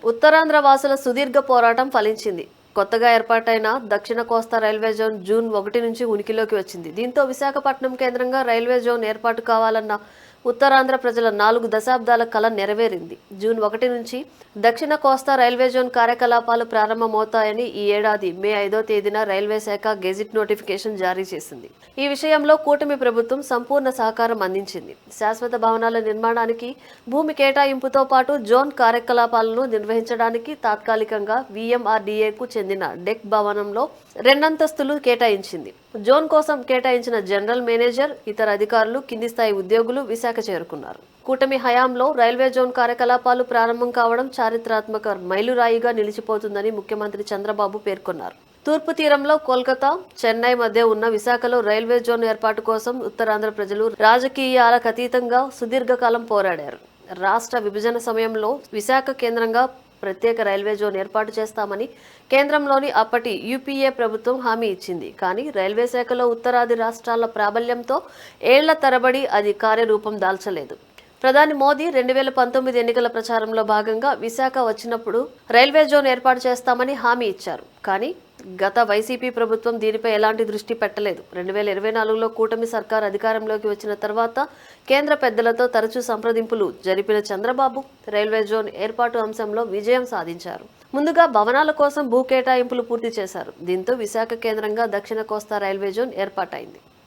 ఉత్తరాంధ్ర వాసుల సుదీర్ఘ పోరాటం ఫలించింది. కొత్తగా ఏర్పాటైన దక్షిణ కోస్తా రైల్వే జోన్ జూన్ 1 నుంచి ఉనికిలోకి వచ్చింది. దీంతో విశాఖపట్నం కేంద్రంగా రైల్వే జోన్ ఏర్పాటు కావాలన్న ఉత్తరాంధ్ర ప్రజల 4 దశాబ్దాల కల నెరవేరింది. జూన్ 1 నుంచి దక్షిణ కోస్తా రైల్వే జోన్ కార్యకలాపాలు ప్రారంభమవుతాయని ఈ ఏడాది మే 5వ తేదీన రైల్వే శాఖ గెజిట్ నోటిఫికేషన్ జారీ చేసింది. ఈ విషయంలో కూటమి ప్రభుత్వం సంపూర్ణ సహకారం అందించింది. శాశ్వత భవనాల నిర్మాణానికి భూమి కేటాయింపుతో పాటు జోన్ కార్యకలాపాలను నిర్వహించడానికి తాత్కాలికంగా VMRDAకు చెందిన డెక్ భవనంలో 2 అంతస్తులు కేటాయించింది. జోన్ కోసం కేటాయించిన జనరల్ మేనేజర్, ఇతర అధికారులు, కింది స్థాయి ఉద్యోగులు విశాఖ చేరుకున్నారు. కూటమి హయాంలో రైల్వే జోన్ కార్యకలాపాలు ప్రారంభం కావడం చారిత్రాత్మక మైలురాయిగా నిలిచిపోతుందని ముఖ్యమంత్రి చంద్రబాబు పేర్కొన్నారు. తూర్పు తీరంలో కోల్కతా, చెన్నై మధ్య ఉన్న విశాఖలో రైల్వే జోన్ ఏర్పాటు కోసం ఉత్తరాంధ్ర ప్రజలు రాజకీయాలకు అతీతంగా సుదీర్ఘకాలం పోరాడారు. రాష్ట్ర విభజన సమయంలో విశాఖ కేంద్రంగా ప్రత్యేక రైల్వే జోన్ ఏర్పాటు చేస్తామని కేంద్రంలోని అప్పటి UPA ప్రభుత్వం హామీ ఇచ్చింది. కానీ రైల్వే శాఖలో ఉత్తరాది రాష్ట్రాల ప్రాబల్యంతో ఏళ్ల తరబడి అది కార్యరూపం దాల్చలేదు. ప్రధాని మోదీ 2019 ఎన్నికల ప్రచారంలో భాగంగా విశాఖ వచ్చినప్పుడు రైల్వే జోన్ ఏర్పాటు చేస్తామని హామీ ఇచ్చారు. కానీ గత వైసీపీ ప్రభుత్వం దీనిపై ఎలాంటి దృష్టి పెట్టలేదు. 2024లో కూటమి సర్కార్ అధికారంలోకి వచ్చిన తర్వాత కేంద్ర పెద్దలతో తరచూ సంప్రదింపులు జరిపిన చంద్రబాబు రైల్వే జోన్ ఏర్పాటు అంశంలో విజయం సాధించారు. ముందుగా భవనాల కోసం భూ కేటాయింపులు పూర్తి చేశారు. దీంతో విశాఖ కేంద్రంగా దక్షిణ కోస్తా రైల్వే జోన్ ఏర్పాటైంది.